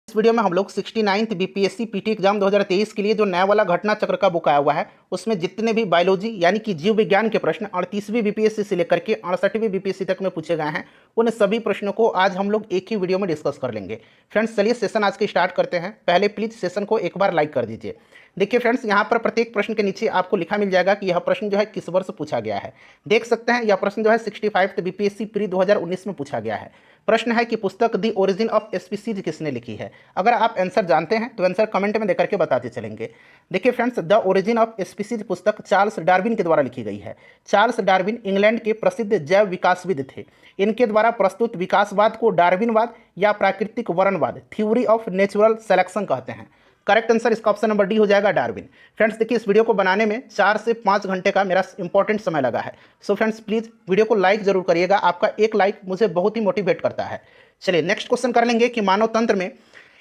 इस वीडियो में हम लोग 69th बीपीएससी पीटी एग्जाम 2023 के लिए जो नया वाला घटना चक्र का बुक आया हुआ है उसमें जितने भी बायोलॉजी यानी कि जीव विज्ञान के प्रश्न 38वीं बीपीएससी से लेकर के 68वीं बीपीएससी तक में पूछे गए हैं उन सभी प्रश्नों को आज हम लोग एक ही वीडियो में डिस्कस कर लेंगे। फ्रेंड्स चलिए सेशन आज के स्टार्ट करते हैं। पहले प्लीज सेशन को एक बार लाइक कर दीजिए। देखिए फ्रेंड्स, यहाँ पर प्रत्येक प्रश्न के नीचे आपको लिखा मिल जाएगा कि यह प्रश्न जो है किस वर्ष पूछा गया है। देख सकते हैं यह प्रश्न जो है 65th बीपीएससी प्री 2019 में पूछा गया है। प्रश्न है कि पुस्तक द ओरिजिन ऑफ स्पीसीज किसने लिखी है। अगर आप आंसर जानते हैं तो आंसर कमेंट में देकर के बताते चलेंगे। देखिए friends, the origin of species पुस्तक चार्ल्स डार्विन के द्वारा लिखी गई है। चार्ल्स डार्विन इंग्लैंड के प्रसिद्ध जैव विकासविद थे। इनके द्वारा प्रस्तुत विकासवाद को डार्विनवाद या प्राकृतिक वर्णवाद थ्योरी ऑफ नेचुरल सेलेक्शन कहते हैं। करेक्ट आंसर इसका ऑप्शन नंबर डी हो जाएगा, डार्विन। फ्रेंड्स देखिए, इस वीडियो को बनाने में 4 से 5 घंटे का मेरा इंपॉर्टेंट समय लगा है। सो फ्रेंड्स प्लीज़ वीडियो को लाइक जरूर करिएगा, आपका एक लाइक मुझे बहुत ही मोटिवेट करता है। चलिए नेक्स्ट क्वेश्चन कर लेंगे कि मानव तंत्र में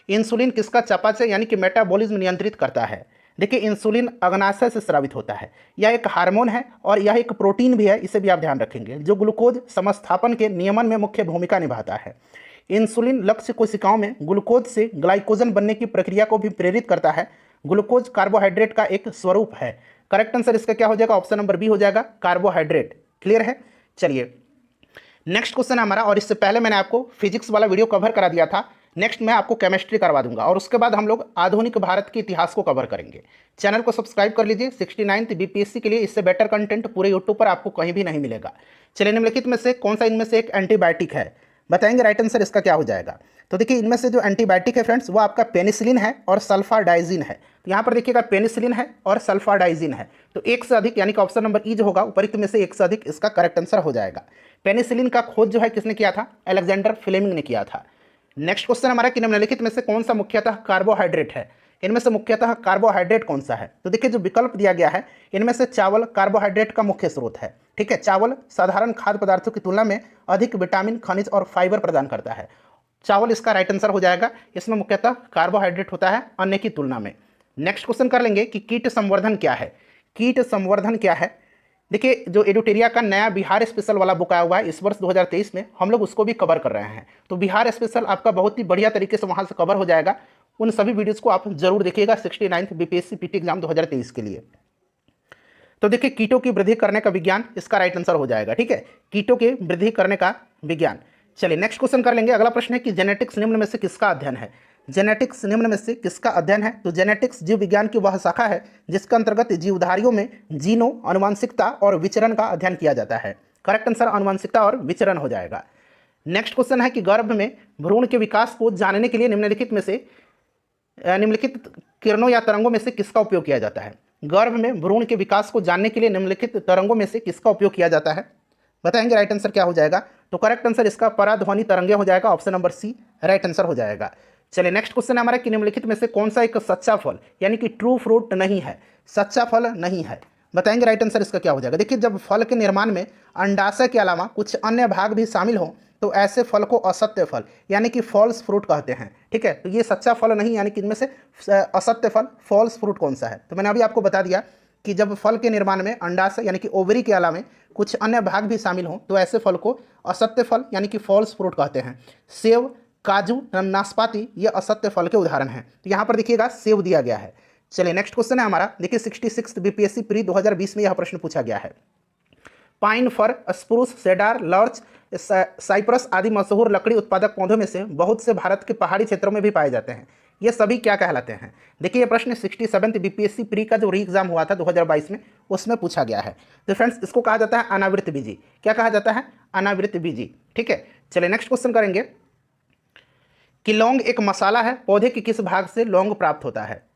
इंसुलिन किसका चयापचय यानी कि मेटाबॉलिज्म नियंत्रित करता है। देखिए इंसुलिन अग्नाशय से स्रावित होता है। यह एक हार्मोन है और यह एक प्रोटीन भी है, इसे भी आप ध्यान रखेंगे, जो ग्लूकोज समस्थापन के नियमन में मुख्य भूमिका निभाता है। इंसुलिन लक्ष्य कोशिकाओं में ग्लूकोज से ग्लाइकोजन बनने की प्रक्रिया को भी प्रेरित करता है। ग्लूकोज कार्बोहाइड्रेट का एक स्वरूप है। करेक्ट आंसर इसका क्या हो जाएगा, ऑप्शन नंबर बी हो जाएगा, कार्बोहाइड्रेट। क्लियर है। चलिए नेक्स्ट क्वेश्चन है हमारा, और इससे पहले मैंने आपको फिजिक्स वाला वीडियो कवर करा दिया था। नेक्स्ट मैं आपको केमिस्ट्री करवा दूंगा और उसके बाद हम लोग आधुनिक भारत के इतिहास को कवर करेंगे। चैनल को सब्सक्राइब कर लीजिए। 69th बीपीएससी के लिए इससे बेटर कंटेंट पूरे यूट्यूब पर आपको कहीं भी नहीं मिलेगा। चलिए निम्नलिखित में से कौन सा इनमें से एक एंटीबायोटिक है, बताएंगे। राइट आंसर इसका क्या हो जाएगा। तो देखिए इनमें से जो एंटीबायोटिक है फ्रेंड्स वो आपका पेनिसिलिन है और सल्फाडाइजिन है। तो यहाँ पर देखिएगा पेनिसिलिन है और सल्फाडाइजिन है, तो एक से अधिक यानी कि ऑप्शन नंबर ई जो होगा उपरोक्त में से एक से अधिक इसका करेक्ट आंसर हो जाएगा। पेनिसिलिन का खोज जो है किसने किया था, अलेक्जेंडर फ्लेमिंग ने किया था। नेक्स्ट क्वेश्चन हमारा कि निम्नलिखित में से कौन सा मुख्यतः कार्बोहाइड्रेट है। इनमें से मुख्यतः कार्बोहाइड्रेट कौन सा है। तो देखिए जो विकल्प दिया गया है इनमें से चावल कार्बोहाइड्रेट का मुख्य स्रोत है। ठीक है, चावल साधारण खाद्य पदार्थों की तुलना में अधिक विटामिन, खनिज और फाइबर प्रदान करता है। चावल इसका राइट आंसर हो जाएगा। इसमें मुख्यतः कार्बोहाइड्रेट होता है अन्य की तुलना में। नेक्स्ट क्वेश्चन कर लेंगे कि कीट संवर्धन क्या है। कीट संवर्धन क्या है। देखिए जो एडुटेरिया का नया बिहार स्पेशल वाला बुक आया हुआ है इस वर्ष 2023 में, हम लोग उसको भी कवर कर रहे हैं। तो बिहार स्पेशल आपका बहुत ही बढ़िया तरीके से वहाँ से कवर हो जाएगा। उन सभी वीडियोज़ को आप जरूर देखिएगा 69th बीपीएससी पीटी एग्जाम 2023 के लिए। तो देखिए कीटों की वृद्धि करने का विज्ञान इसका राइट आंसर हो जाएगा। ठीक है, कीटों की वृद्धि करने का विज्ञान। चलिए नेक्स्ट क्वेश्चन कर लेंगे। अगला प्रश्न है कि जेनेटिक्स निम्न में से किसका अध्ययन है। जेनेटिक्स निम्न में से किसका अध्ययन है। तो जेनेटिक्स जीव विज्ञान की वह शाखा है जिसके अंतर्गत जीवधारियों में जीनों, अनुवांशिकता और विचरण का अध्ययन किया जाता है। करेक्ट आंसर अनुवांशिकता और विचरण हो जाएगा। नेक्स्ट क्वेश्चन है कि गर्भ में भ्रूण के विकास को जानने के लिए निम्नलिखित किरणों या तरंगों में से किसका उपयोग किया जाता है। गर्भ में भ्रूण के विकास को जानने के लिए निम्नलिखित तरंगों में से किसका उपयोग किया जाता है, बताएंगे। राइट आंसर क्या हो जाएगा। तो करेक्ट आंसर इसका पराध्वनि तरंगे हो जाएगा, option number C right answer हो जाएगा। चलिए नेक्स्ट क्वेश्चन है हमारा कि निम्नलिखित में से कौन सा एक सच्चा फल यानी कि ट्रू फ्रूट नहीं है, सच्चा फल नहीं है, बताएंगे। राइट आंसर इसका क्या हो जाएगा। देखिए जब फल के निर्माण में अंडाशय के अलावा कुछ अन्य भाग भी शामिल हों तो ऐसे फल को असत्य फल यानी कि फॉल्स फ्रूट कहते हैं। ठीक है, तो ये सच्चा फल नहीं, यानी कि इनमें से असत्य फल फॉल्स फ्रूट कौन सा है। तो मैंने अभी आपको बता दिया कि जब फल के निर्माण में अंडाशय यानी कि ओवरी के अलावा कुछ अन्य भाग भी शामिल हों तो ऐसे फल को असत्य फल यानी कि फॉल्स फ्रूट कहते हैं। सेव, काजू, नाशपाती ये असत्य फल के उदाहरण हैं। तो यहाँ पर देखिएगा सेव दिया गया है। चलिए नेक्स्ट क्वेश्चन है हमारा। देखिए 66th बीपीएससी प्री 2020 में यह प्रश्न पूछा गया है। पाइन, फर, स्प्रूस, सेडार, लॉर्च, साइप्रस आदि मशहूर लकड़ी उत्पादक पौधों में से बहुत से भारत के पहाड़ी क्षेत्रों में भी पाए जाते हैं। ये सभी क्या कहलाते हैं। देखिए ये प्रश्न 67th बीपीएससी प्री का जो री एग्जाम हुआ था 2022 में उसमें पूछा गया है। तो फ्रेंड्स इसको कहा जाता है अनावृत बीजी। क्या कहा जाता है, अनावृत बीजी। ठीक है, चलिए नेक्स्ट क्वेश्चन करेंगे कि लौंग एक मसाला है, पौधे के किस भाग से लौंग प्राप्त होता है।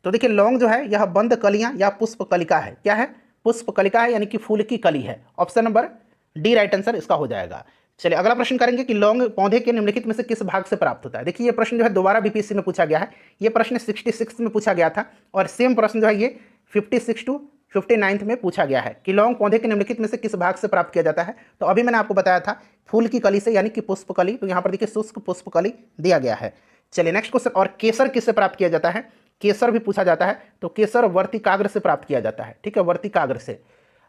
तो देखिए लौंग जो है यह बंद कलियां या पुष्प कलिका है। क्या है, पुष्प कलिका है यानी कि फूल की कली है। Option number D right answer इसका हो जाएगा। चलिए अगला प्रश्न करेंगे कि लौंग पौधे के निम्नलिखित में से किस भाग से प्राप्त होता है। देखिए ये प्रश्न जो है दोबारा बीपीएससी में पूछा गया है। ये प्रश्न 66 में पूछा गया था और सेम प्रश्न जो है ये 56 to 59 में पूछा गया है कि लौंग पौधे के निम्नलिखित में से किस भाग से प्राप्त किया जाता है। तो अभी मैंने आपको बताया था फूल की कली से यानी कि पुष्प कली। तो यहाँ पर देखिए शुष्क पुष्प कली दिया गया है। चलिए नेक्स्ट क्वेश्चन, और केसर किससे प्राप्त किया जाता है। केसर भी पूछा जाता है। तो केसर वर्तिकाग्र से प्राप्त किया जाता है। ठीक है, वर्तिकाग्र से।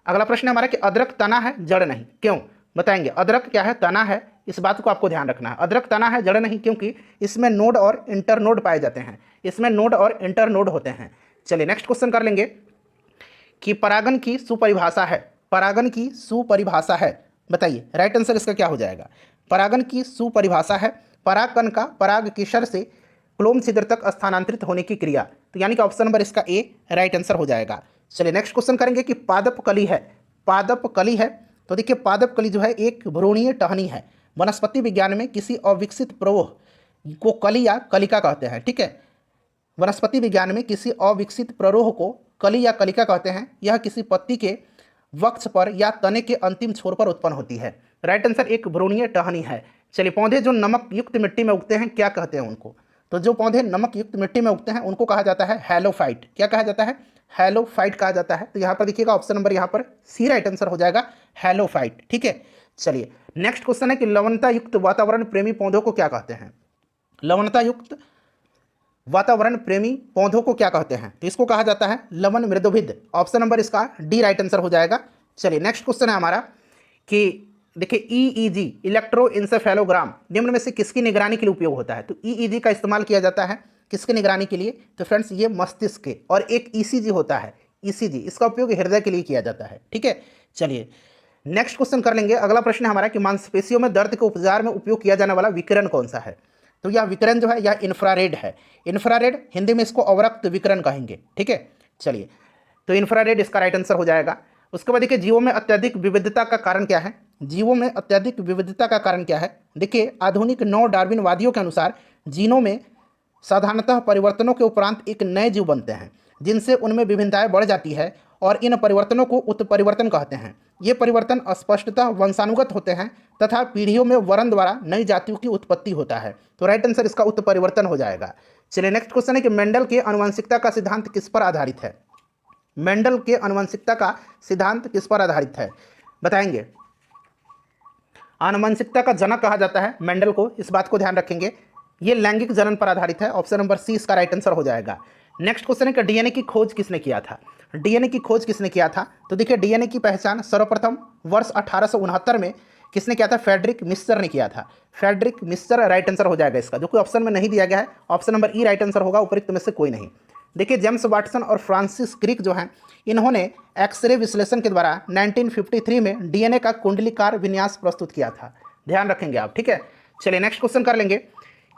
अगला प्रश्न है हमारा कि अदरक तना है जड़ नहीं, क्यों, बताएंगे। अदरक क्या है, तना है इस बात को आपको ध्यान रखना है। अदरक तना है, जड़ नहीं, क्योंकि इसमें नोड और इंटरनोड पाए जाते हैं, इसमें नोड और इंटरनोड होते हैं। चलिए नेक्स्ट क्वेश्चन कर लेंगे कि परागन की सुपरिभाषा है, परागन की सुपरिभाषा है, बताइए राइट आंसर इसका क्या हो जाएगा। परागन की सुपरिभाषा है परागकण का पराग केशर से क्लोम छिद्र तक स्थानांतरित होने की क्रिया, तो यानी कि ऑप्शन नंबर इसका ए राइट आंसर हो जाएगा। चलिए नेक्स्ट क्वेश्चन करेंगे कि पादप कली है, पादप कली है, तो देखिए पादप कली जो है एक भ्रूणीय टहनी है। वनस्पति विज्ञान में किसी अविकसित प्ररोह को कली या कलिका कहते हैं, ठीक है। वनस्पति विज्ञान में किसी अविकसित प्ररोह को कली या कलिका कहते हैं। यह किसी पत्ती के वक्ष पर या तने के अंतिम छोर पर उत्पन्न होती है। राइट आंसर एक भ्रूणीय टहनी है। चलिए पौधे जो नमक युक्त मिट्टी में उगते हैं क्या कहते हैं उनको, तो जो पौधे नमक युक्त मिट्टी में उगते हैं उनको कहा जाता है हैलोफाइट। क्या कहा जाता है, हैलोफाइट कहा जाता है। तो यहाँ पर देखिएगा ऑप्शन नंबर यहाँ पर सी राइट आंसर हो जाएगा, हैलोफाइट, ठीक है। चलिए नेक्स्ट क्वेश्चन है कि लवणता युक्त वातावरण प्रेमी पौधों को क्या कहते हैं। लवणता युक्त वातावरण प्रेमी पौधों को क्या कहते हैं, तो इसको कहा जाता है लवण मृदुभिद। ऑप्शन नंबर इसका डी राइट आंसर हो जाएगा। चलिए नेक्स्ट क्वेश्चन है हमारा कि देखिए ईईजी इलेक्ट्रोइंसेफेलोग्राम निम्न में से किसकी निगरानी के लिए उपयोग होता है। तो ईईजी का इस्तेमाल किया जाता है किसकी निगरानी के लिए, तो फ्रेंड्स ये मस्तिष्क के, और एक ईसीजी होता है ईसीजी, इसका उपयोग हृदय के लिए किया जाता है, ठीक है। चलिए नेक्स्ट क्वेश्चन कर लेंगे। अगला प्रश्न है हमारा कि मांसपेशियों में दर्द के उपचार में उपयोग किया जाने वाला विकिरण कौन सा है। तो यह विकिरण जो है यह इंफ्रारेड है। इंफ्रारेड हिंदी में इसको अवरक्त विकिरण कहेंगे, ठीक है। चलिए तो इंफ्रारेड इसका राइट आंसर हो जाएगा। उसके बाद देखिए जीवों में अत्यधिक विविधता का कारण क्या है। जीवों में अत्यधिक विविधता का कारण क्या है, देखिए आधुनिक नव डार्विनवादियों के अनुसार जीनों में साधारणतः परिवर्तनों के उपरांत एक नए जीव बनते हैं जिनसे उनमें विभिन्नताएं बढ़ जाती है, और इन परिवर्तनों को उत्परिवर्तन कहते हैं। ये परिवर्तन स्पष्टतः वंशानुगत होते हैं तथा पीढ़ियों में वर्ण द्वारा नई जातियों की उत्पत्ति होता है। तो राइट आंसर इसका उत्परिवर्तन हो जाएगा। चलिए नेक्स्ट क्वेश्चन है कि मेंडल के आनुवंशिकता का सिद्धांत किस पर आधारित है। मेंडल के आनुवंशिकता का सिद्धांत किस पर आधारित है, बताएंगे। आनुवंशिकता का जनक कहा जाता है मेंडल को, इस बात को ध्यान रखेंगे। ये लैंगिक जनन पर आधारित है। ऑप्शन नंबर सी इसका राइट आंसर हो जाएगा। नेक्स्ट क्वेश्चन है कि डीएनए की खोज किसने किया था। डीएनए की खोज किसने किया था, तो देखिए डीएनए की पहचान सर्वप्रथम वर्ष 1869 में किसने किया था, फ्रेडरिक मिस्चर ने किया था। फ्रेडरिक मिस्चर राइट आंसर हो जाएगा इसका, जो कि ऑप्शन में नहीं दिया गया है। ऑप्शन नंबर ई राइट आंसर होगा, उपयुक्त में से कोई नहीं। देखिए जेम्स वाटसन और फ्रांसिस क्रिक जो हैं इन्होंने एक्सरे विश्लेषण के द्वारा 1953 में डीएनए का कुंडलीकार विन्यास प्रस्तुत किया था। ध्यान रखेंगे आप, ठीक है। चलिए नेक्स्ट क्वेश्चन कर लेंगे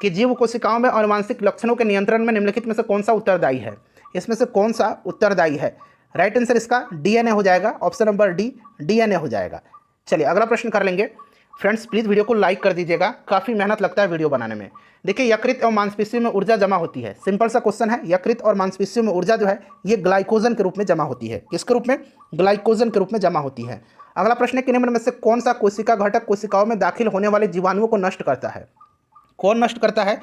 कि जीव कोशिकाओं में आनुवंशिक लक्षणों के नियंत्रण में निम्नलिखित में से कौन सा उत्तरदायी है। इसमें से कौन सा उत्तरदायी है, राइट आंसर इसका डीएनए हो जाएगा। ऑप्शन नंबर डी डीएनए हो जाएगा। चलिए अगला प्रश्न कर लेंगे। फ्रेंड्स प्लीज़ वीडियो को लाइक कर दीजिएगा, काफ़ी मेहनत लगता है वीडियो बनाने में। देखिए यकृत और मांसपेशियों में ऊर्जा जमा होती है। सिंपल सा क्वेश्चन है, यकृत और मांसपेशियों में ऊर्जा जो है ये ग्लाइकोजन के रूप में जमा होती है। किसके रूप में, ग्लाइकोजन के रूप में जमा होती है। अगला प्रश्न है कि निम्न में से कौन सा कोशिका घटक कोशिकाओं में दाखिल होने वाले जीवाणुओं को नष्ट करता है। कौन नष्ट करता है,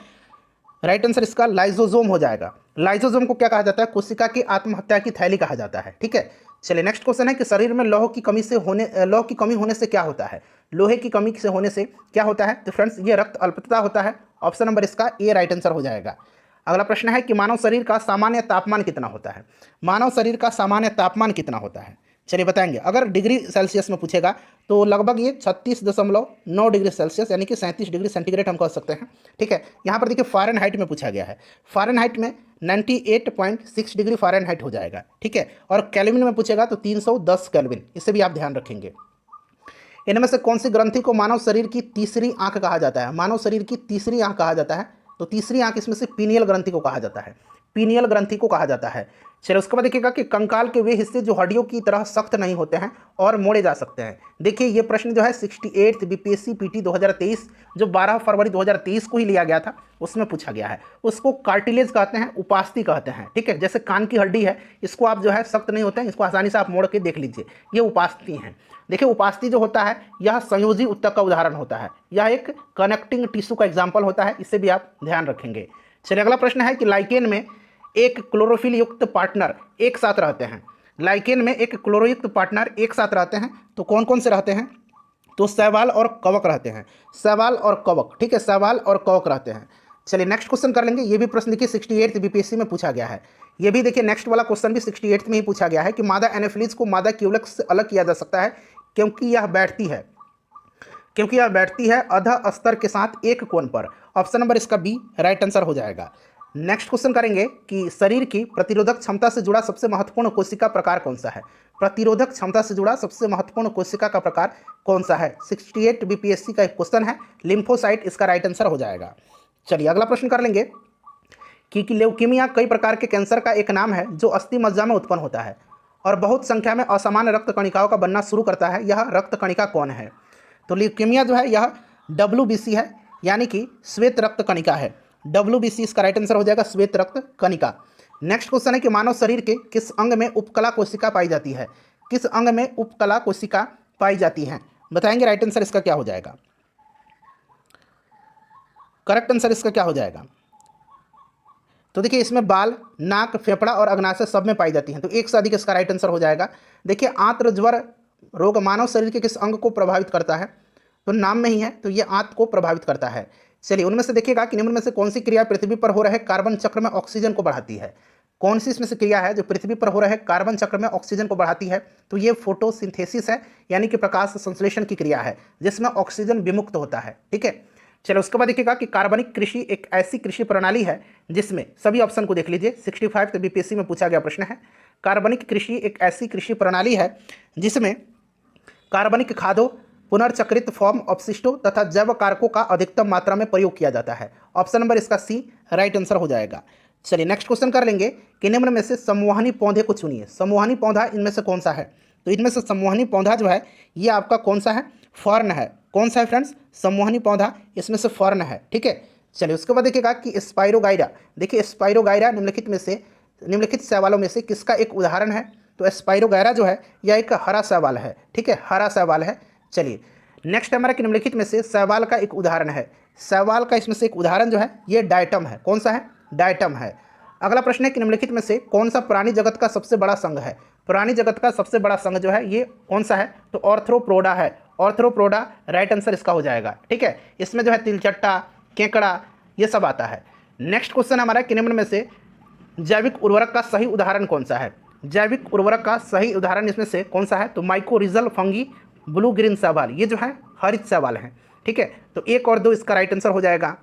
राइट आंसर इसका लाइजोजोम हो जाएगा। लाइजोजोम को क्या कहा जाता है, कोशिका की आत्महत्या की थैली कहा जाता है, ठीक है। चलिए नेक्स्ट क्वेश्चन है कि शरीर में लौह की कमी होने से क्या होता है। लोहे की कमी से होने से क्या होता है, तो फ्रेंड्स ये रक्त अल्पता होता है। ऑप्शन नंबर इसका ए राइट आंसर हो जाएगा। अगला प्रश्न है कि मानव शरीर का सामान्य तापमान कितना होता है। मानव शरीर का सामान्य तापमान कितना होता है, चलिए बताएंगे। अगर डिग्री सेल्सियस में पूछेगा तो लगभग ये 36.9 डिग्री सेल्सियस यानी कि 37 डिग्री सेंटीग्रेड हम कह सकते हैं, ठीक है। यहाँ पर देखिए फ़ारेनहाइट में पूछा गया है। फ़ारेनहाइट में 98.6 डिग्री फ़ारेनहाइट हो जाएगा, ठीक है। और केल्विन में पूछेगा तो 310 केल्विन, इससे भी आप ध्यान रखेंगे। इनमें से कौन सी ग्रंथि को मानव शरीर की तीसरी आंख कहा जाता है। मानव शरीर की तीसरी आंख कहा जाता है, तो तीसरी आंख इसमें से पीनियल ग्रंथि को कहा जाता है। पीनियल ग्रंथि को कहा जाता है। चलिए उसके बाद देखिएगा कि कंकाल के वे हिस्से जो हड्डियों की तरह सख्त नहीं होते हैं और मोड़े जा सकते हैं। देखिए ये प्रश्न जो है 68th बीपीएससी पीटी 2023 जो 12 फरवरी 2023 को ही लिया गया था उसमें पूछा गया है। उसको कार्टिलेज कहते हैं, उपास्थि कहते हैं, ठीक है। जैसे कान की हड्डी है, इसको आप जो है सख्त नहीं होते हैं, इसको आसानी से आप मोड़ के देख लीजिए, ये उपास्थि हैं। देखिए उपास्थि जो होता है यह संयोजी उत्तक का उदाहरण होता है, यह एक कनेक्टिंग टिश्यू का एग्जाम्पल होता है, इसे भी आप ध्यान रखेंगे। चलिए अगला प्रश्न है कि लाइकेन में एक क्लोरोफिल युक्त पार्टनर एक साथ रहते हैं। लाइकेन में एक क्लोरोयुक्त पार्टनर एक साथ रहते हैं, तो कौन कौन से रहते हैं, तो शैवाल और कवक रहते हैं। शैवाल और कवक, ठीक है, शैवाल और कवक रहते हैं। चलिए नेक्स्ट क्वेश्चन कर लेंगे। ये भी प्रश्न देखिए 68th बीपीएससी में पूछा गया है। ये भी देखिए नेक्स्ट वाला क्वेश्चन भी 68th में ही पूछा गया है कि मादा एनाफिलीज को मादा क्यूलेक्स से अलग किया जा सकता है क्योंकि यह बैठती है। क्योंकि यह बैठती है अधः स्तर के साथ एक कोण पर। ऑप्शन नंबर इसका बी राइट आंसर हो जाएगा। नेक्स्ट क्वेश्चन करेंगे कि शरीर की प्रतिरोधक क्षमता से जुड़ा सबसे महत्वपूर्ण कोशिका प्रकार कौन सा है। प्रतिरोधक क्षमता से जुड़ा सबसे महत्वपूर्ण कोशिका का प्रकार कौन सा है। 68 बीपीएससी का एक क्वेश्चन है, लिम्फोसाइट इसका राइट आंसर हो जाएगा। चलिए अगला प्रश्न कर लेंगे कि ल्यूकीमिया कई प्रकार के कैंसर का एक नाम है जो अस्थि मज्जा में उत्पन्न होता है और बहुत संख्या में असामान्य रक्त कणिकाओं का बनना शुरू करता है। यह रक्त कणिका कौन है। तो ल्यूकीमिया जो है यह WBC है, यानी कि श्वेत रक्त कणिका है। WBC इसका राइट आंसर हो जाएगा, श्वेत रक्त कणिका। नेक्स्ट क्वेश्चन है कि मानव शरीर के किस अंग में उपकला कोशिका पाई जाती है। किस अंग में उपकला कोशिका पाई जाती है, बताएंगे राइट आंसर इसका क्या हो जाएगा। करेक्ट आंसर इसका क्या हो जाएगा। तो देखिए इसमें बाल, नाक, फेफड़ा और अग्नाशय सब में पाई जाती हैं, तो एक से अधिक इसका राइट आंसर हो जाएगा। देखिए आंत्र ज्वर रोग मानव शरीर के किस अंग को प्रभावित करता है, तो नाम में ही है, तो ये आंत को प्रभावित करता है। चलिए उनमें से देखिएगा कि निम्न में से कौन सी क्रिया पृथ्वी पर हो रहे कार्बन चक्र में ऑक्सीजन को बढ़ाती है। कौन सी इसमें से क्रिया है जो पृथ्वी पर हो रहे कार्बन चक्र में ऑक्सीजन को बढ़ाती है, तो ये फोटोसिंथेसिस है, यानी कि प्रकाश संश्लेषण की क्रिया है जिसमें ऑक्सीजन विमुक्त होता है। ठीक है, चलो उसके बाद देखिएगा कि कार्बनिक कृषि एक ऐसी कृषि प्रणाली है जिसमें, सभी ऑप्शन को देख लीजिए, 65 तो बीपीएससी में पूछा गया प्रश्न है। कार्बनिक कृषि एक ऐसी कृषि प्रणाली है जिसमें कार्बनिक खादों, पुनर्चक्रित फॉर्म अपशिष्टों तथा जैव कारकों का अधिकतम मात्रा में प्रयोग किया जाता है। ऑप्शन नंबर इसका सी राइट आंसर हो जाएगा। चलिए नेक्स्ट क्वेश्चन कर लेंगे कि निम्न में से संवहनी पौधे को चुनिए। संवहनी पौधा इनमें से कौन सा है, तो इनमें से संवहनी पौधा जो है ये आपका कौन सा है, फर्न है। कौन सा है फ्रेंड्स, संवहनी पौधा इसमें से फर्न है। ठीक है, चलिए उसके बाद देखिएगा कि स्पाइरोगाइरा, देखिए स्पाइरोगाइरा निम्नलिखित शैवालों में से किसका एक उदाहरण है। तो स्पाइरोगाइरा जो है यह एक हरा शैवाल है। ठीक है, हरा शैवाल है। चलिए नेक्स्ट हमारा कि निम्नलिखित में से शैवाल का एक उदाहरण है। शैवाल का इसमें से एक उदाहरण जो है ये डायटम है। कौन सा है, डायटम है। अगला प्रश्न है कि निम्नलिखित में से कौन सा प्राणी जगत का सबसे बड़ा संघ है। प्राणी जगत का सबसे बड़ा संघ जो है ये कौन सा है, तो ऑर्थ्रोपोडा है। ऑर्थ्रोपोडा राइट आंसर इसका हो जाएगा। ठीक है, इसमें जो है तिलचट्टा, केकड़ा ये सब आता है। नेक्स्ट क्वेश्चन हमारा कि निम्न में से जैविक उर्वरक का सही उदाहरण कौन सा है। जैविक उर्वरक का सही उदाहरण इसमें से कौन सा है, तो माइकोरिजल फंगी, ब्लू ग्रीन शैवाल, ये जो है हरित शैवाल है। ठीक है, तो 1 और 2 इसका राइट आंसर हो जाएगा।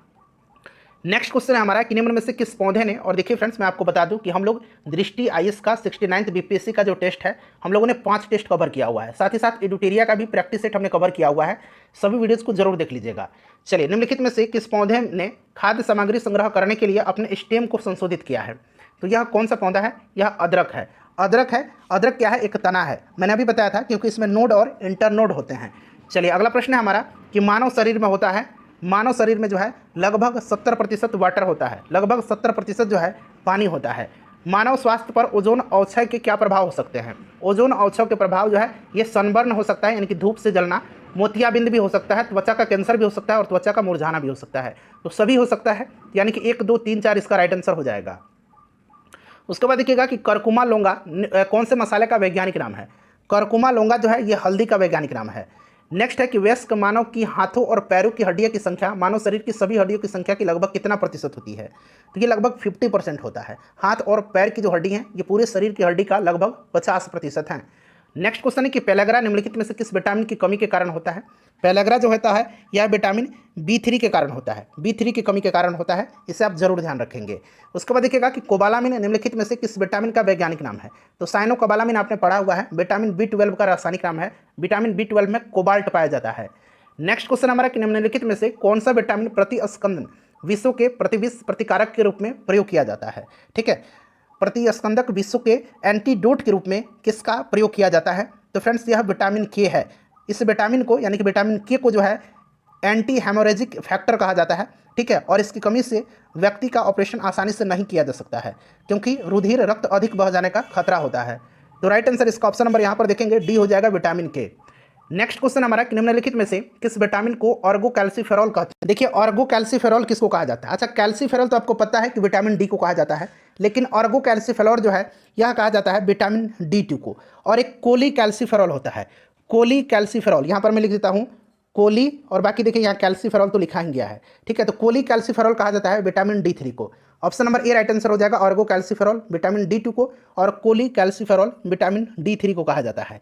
नेक्स्ट क्वेश्चन है हमारा कि निम्न में से किस पौधे ने, और देखिए फ्रेंड्स मैं आपको बता दूं कि हम लोग दृष्टि आईएएस का 69 बीपीएससी का जो टेस्ट है हम लोगों ने 5 टेस्ट कवर किया हुआ है, साथ ही साथ एडुटेरिया का भी प्रैक्टिस सेट हमने कवर किया हुआ है। सभी वीडियोज़ को जरूर देख लीजिएगा। चलिए निम्नलिखित में से किस पौधे ने खाद्य सामग्री संग्रह करने के लिए अपने स्टेम को संशोधित किया है, तो यह कौन सा पौधा है, यह अदरक है। अदरक है। अदरक क्या है, एक तना है, मैंने अभी बताया था, क्योंकि इसमें नोड और इंटरनोड होते हैं। चलिए अगला प्रश्न है हमारा कि मानव शरीर में होता है, मानव शरीर में जो है लगभग 70% वाटर होता है, लगभग 70% जो है पानी होता है। मानव स्वास्थ्य पर ओजोन अवक्षय के क्या प्रभाव हो सकते हैं। ओजोन अवक्षय के प्रभाव जो है ये सनबर्न हो सकता है, यानी कि धूप से जलना, मोतियाबिंद भी हो सकता है, त्वचा का कैंसर भी हो सकता है और त्वचा का मुरझाना भी हो सकता है। तो सभी हो सकता है, यानी कि 1, 2, 3, 4 इसका राइट आंसर हो जाएगा। उसके बाद देखिएगा कि करकुमा लोंगा कौन से मसाले का वैज्ञानिक नाम है। करकुमा लोंगा जो है ये हल्दी का वैज्ञानिक नाम है। नेक्स्ट है कि वयस्क मानव की हाथों और पैरों की हड्डियों की संख्या मानव शरीर की सभी हड्डियों की संख्या की लगभग कितना प्रतिशत होती है, तो ये लगभग 50% होता है। हाथ और पैर की जो हड्डी हैं ये पूरे शरीर की हड्डी का लगभग 50% है। नेक्स्ट क्वेश्चन है कि पेलेग्रा निम्नलिखित में से किस विटामिन की कमी के कारण होता है। पेलेग्रा जो होता है यह विटामिन B3 के कारण होता है, B3 की कमी के कारण होता है, इसे आप जरूर ध्यान रखेंगे। उसके बाद देखिएगा कि कोबालामिन निम्नलिखित में से किस विटामिन का वैज्ञानिक नाम है, तो साइनोकोबालामिन आपने पढ़ा हुआ है, विटामिन B12 का रासायनिक नाम है। विटामिन B12 में कोबाल्ट पाया जाता है। नेक्स्ट क्वेश्चन हमारा कि निम्नलिखित में से कौन सा विटामिन प्रतिस्कंदन विषों के प्रतिविष प्रतिकारक के रूप में प्रयोग किया जाता है। ठीक है, प्रतिस्कंदक विषों के एंटीडोट के रूप में किसका प्रयोग किया जाता है, तो फ्रेंड्स यह विटामिन के है। इस विटामिन को यानी कि विटामिन के को जो है एंटी हेमोरेजिक फैक्टर कहा जाता है। ठीक है, और इसकी कमी से व्यक्ति का ऑपरेशन आसानी से नहीं किया जा सकता है, क्योंकि रुधिर रक्त अधिक बह जाने का खतरा होता है। तो राइट आंसर इसका ऑप्शन नंबर यहाँ पर देखेंगे डी हो जाएगा, विटामिन के। नेक्स्ट क्वेश्चन हमारा कि निम्नलिखित में से किस विटामिन को ऑर्गोकैल्सिफेरॉल कहते हैं। देखिए ऑर्गोकैल्सिफेरॉल किसको कहा जाता है। अच्छा, कैल्सिफेरॉल तो आपको पता है कि विटामिन डी को कहा जाता है, लेकिन ऑर्गोकैल्सिफेरॉल जो है यह कहा जाता है विटामिन D2 को। और एक कोलीकैल्सिफेरॉल होता है, कोलीकैल्सिफेरॉल, यहाँ पर मैं लिख देता हूँ कोली, और बाकी देखिए यहाँ कैल्सिफेरॉल तो लिखा ही गया है। ठीक है, तो कोलीकैल्सिफेरॉल कहा जाता है विटामिन D3 को। Option number A right answer हो जाएगा, ऑर्गोकैल्सिफेरॉल विटामिन D2 को और कोलीकैल्सिफेरॉल विटामिन D3 को कहा जाता है।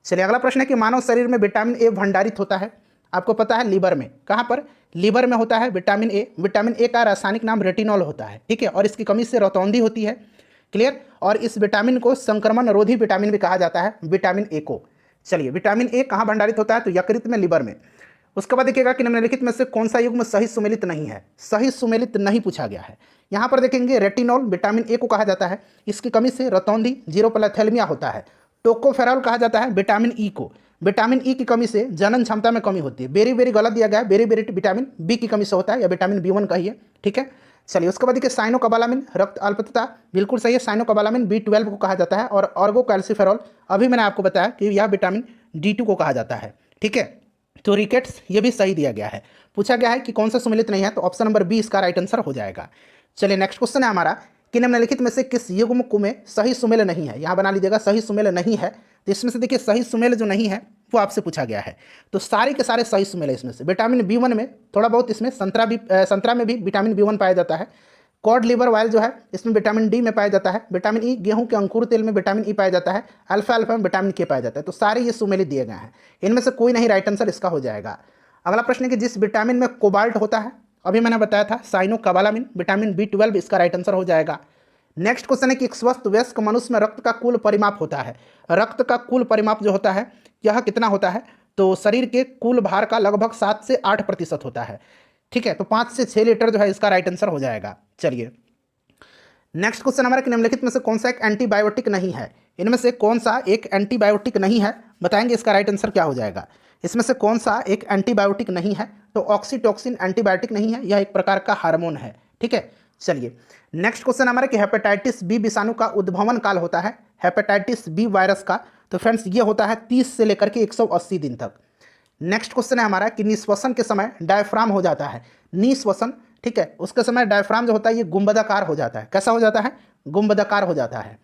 चलिए अगला प्रश्न है कि मानव शरीर में विटामिन ए भंडारित होता है। आपको पता है लीवर में, कहाँ पर, लीवर में होता है विटामिन ए। विटामिन ए का रासायनिक नाम रेटिनॉल होता है, ठीक है, और इसकी कमी से रतौंधी होती है, क्लियर। और इस विटामिन को संक्रमण रोधी विटामिन भी कहा जाता है, विटामिन ए को। चलिए, विटामिन ए कहाँ भंडारित होता है, तो यकृत में, लीवर में। उसके बाद देखिएगा कि निम्नलिखित में से कौन सा युग्म सही सुमेलित नहीं है, सही सुमेलित नहीं पूछा गया है। यहाँ पर देखेंगे रेटिनॉल विटामिन ए को कहा जाता है, इसकी कमी से रतौंधी, जीरोपैलेथेलमिया होता है। टोकोफेरॉल कहा जाता है विटामिन ई को, विटामिन ई की कमी से जनन क्षमता में कमी होती है। बेरी बेरी गलत दिया गया है, बेरी बेरी विटामिन बी की कमी से होता है, या विटामिन B1 कहिए, ठीक है। चलिए, उसके बाद देखिए साइनोकोबालामिन, रक्त अल्पता, बिल्कुल सही है, साइनोकोबालामिन B12 को कहा जाता है। और ऑर्गोकैल्सिफेरॉल, अभी मैंने आपको बताया कि यह विटामिन D2 को कहा जाता है, ठीक है। तो रिकेट्स, ये भी सही दिया गया है। पूछा गया है कि कौन सा सुमेलित नहीं है, तो ऑप्शन नंबर बी इसका राइट आंसर हो जाएगा। चलिए, नेक्स्ट क्वेश्चन है हमारा कि निम्नलिखित में से किस युग्म में सही सुमेल नहीं है। यहाँ बना लीजिएगा सही सुमेल नहीं है, तो इसमें से देखिए सही सुमेल जो नहीं है वो आपसे पूछा गया है। तो सारे के सारे सही सुमेल है इसमें से। विटामिन B1 में थोड़ा बहुत, इसमें संतरा में भी विटामिन B1 पाया जाता है। कॉड लिवर ऑयल जो है इसमें विटामिन डी में पाया जाता है। विटामिन ई, गेहूं के अंकुर तेल में विटामिन ई पाया जाता है। अल्फा अल्फा में विटामिन के पाया जाता है। तो सारे ये सुमेलित दिए गए हैं, इनमें से कोई नहीं राइट आंसर इसका हो जाएगा। अगला प्रश्न है कि जिस विटामिन में कोबाल्ट होता है, अभी मैंने बताया था साइनोकोबालामिन, विटामिन B12 इसका राइट आंसर हो जाएगा। नेक्स्ट क्वेश्चन है कि एक स्वस्थ वयस्क मनुष्य में रक्त का कुल परिमाप होता है। रक्त का कुल परिमाप जो होता है यह कितना होता है, तो शरीर के कुल भार का लगभग 7 से 8% होता है, ठीक है। तो 5 से 6 लीटर जो है इसका राइट आंसर हो जाएगा। चलिए, नेक्स्ट क्वेश्चन हमारा कि निम्नलिखित में से कौन सा एक एंटीबायोटिक नहीं है। इनमें से कौन सा एक एंटीबायोटिक नहीं है, बताएंगे इसका राइट आंसर क्या हो जाएगा। इसमें से कौन सा एक एंटीबायोटिक नहीं है, तो ऑक्सीटोक्सिन एंटीबायोटिक नहीं है, यह एक प्रकार का हार्मोन है, ठीक है। चलिए, नेक्स्ट क्वेश्चन हमारा कि हेपेटाइटिस बी विषाणु का उद्भवन काल होता है, हेपेटाइटिस बी वायरस का, तो फ्रेंड्स ये होता है 30 से लेकर के 180 दिन तक। नेक्स्ट क्वेश्चन है हमारा कि निश्वसन के समय डायफ्राम हो जाता है, निश्वसन, ठीक है, उसके समय डायफ्राम जो होता है ये गुंबदाकार हो जाता है। कैसा हो जाता है, गुंबदाकार हो जाता है।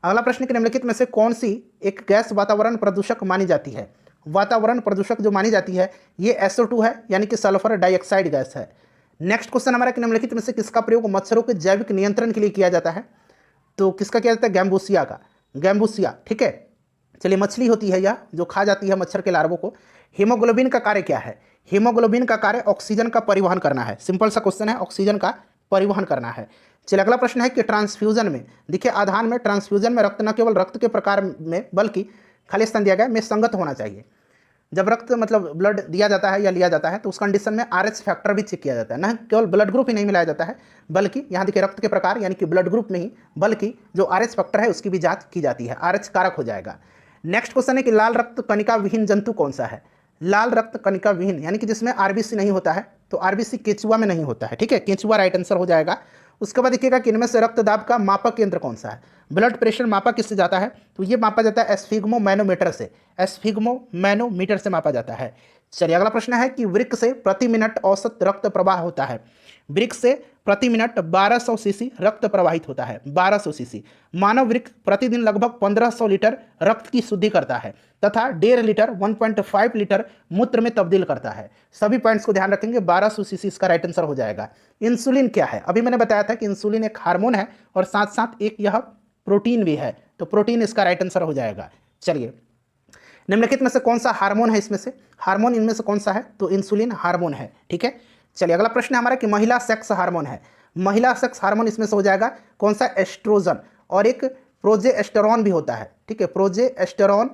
अगला प्रश्न कि निम्नलिखित में से कौन सी एक गैस वातावरण प्रदूषक मानी जाती है। वातावरण प्रदूषक जो मानी जाती है ये SO2 है, यानी कि सल्फर डाइऑक्साइड गैस है। नेक्स्ट क्वेश्चन हमारा कि निम्नलिखित में से किसका प्रयोग मच्छरों के जैविक नियंत्रण के लिए किया जाता है, तो किसका किया जाता है, गैम्बूसिया का, गैम्बूसिया, ठीक है। चलिए, मछली होती है यह जो खा जाती है मच्छर के लार्वों को। हीमोग्लोबिन का कार्य क्या है, हीमोग्लोबिन का कार्य ऑक्सीजन का परिवहन करना है। सिंपल सा क्वेश्चन है, ऑक्सीजन का परिवहन करना है। चलिए, अगला प्रश्न है कि ट्रांसफ्यूजन में, देखिए आधान में, ट्रांसफ्यूजन में रक्त न केवल रक्त के प्रकार में बल्कि खाली स्थान दिया गया में संगत होना चाहिए। जब रक्त मतलब ब्लड दिया जाता है या लिया जाता है तो उस कंडीशन में RH फैक्टर भी चेक किया जाता है, ना केवल ब्लड ग्रुप ही नहीं मिलाया जाता है, बल्कि यहाँ देखिए रक्त के प्रकार यानी कि ब्लड ग्रुप में ही, बल्कि जो RH फैक्टर है उसकी भी जांच की जाती है, RH कारक हो जाएगा। नेक्स्ट क्वेश्चन है कि लाल रक्त कणिका विहीन जंतु कौन सा है। लाल रक्त कणिका विहीन यानी कि जिसमें RBC नहीं होता है, तो RBC केंचुआ में नहीं होता है, ठीक है, केंचुआ राइट आंसर हो जाएगा। उसके बाद देखिएगा कि इनमें से रक्तदाब का मापक यंत्र कौन सा है। ब्लड प्रेशर मापा किससे जाता है, तो ये मापा जाता है एस्फिग्मोमैनोमीटर से, एस्फिग्मोमैनोमीटर से मापा जाता है। चलिए, अगला प्रश्न है कि वृक्क से प्रति मिनट औसत रक्त प्रवाह होता है। वृक्क से प्रति मिनट 1200 सीसी रक्त प्रवाहित होता है, 1200 सीसी। मानव वृक्क प्रतिदिन लगभग 1500 लीटर रक्त की शुद्धि करता है तथा 1.5 लीटर 1.5 लीटर मूत्र में तब्दील करता है। सभी पॉइंट्स को ध्यान रखेंगे, 1200 सीसी इसका राइट आंसर हो जाएगा। इंसुलिन क्या है, अभी मैंने बताया था कि इंसुलिन एक हार्मोन है और साथ साथ एक यह प्रोटीन भी है, तो प्रोटीन इसका राइट आंसर हो जाएगा। चलिए, निम्नलिखित में से कौन सा हार्मोन है, इसमें से हार्मोन इनमें से कौन सा है, तो इंसुलिन हार्मोन है, ठीक है। चलिए, अगला प्रश्न है हमारा कि महिला सेक्स हार्मोन है। महिला सेक्स हार्मोन इसमें से हो जाएगा कौन सा, एस्ट्रोजन, और एक प्रोजेस्टेरॉन भी होता है, ठीक है, प्रोजेस्टेरॉन,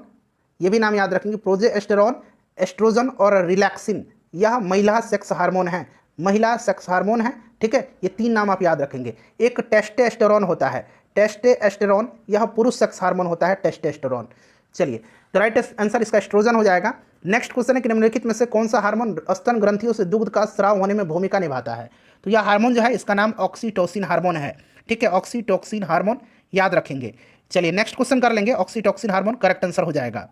ये भी नाम याद रखेंगे, प्रोजेस्टेरॉन, एस्ट्रोजन और रिलैक्सिन, यह महिला सेक्स हार्मोन है, महिला सेक्स हार्मोन है, ठीक है। ये 3 नाम आप याद रखेंगे। एक टेस्टोस्टेरोन होता है, टेस्टोस्टेरोन, यह पुरुष सेक्स हार्मोन होता है, टेस्टोस्टेरोन। चलिए, तो राइट आंसर इसका एस्ट्रोजन हो जाएगा। नेक्स्ट क्वेश्चन है कि निम्नलिखित में से कौन सा हार्मोन स्तन ग्रंथियों से दुग्ध का स्राव होने में भूमिका निभाता है, तो यह हार्मोन जो है इसका नाम ऑक्सीटोसिन हार्मोन है, ठीक है, ऑक्सीटोसिन हार्मोन याद रखेंगे। चलिए, नेक्स्ट क्वेश्चन कर लेंगे, ऑक्सीटोसिन हार्मोन करेक्ट आंसर हो जाएगा।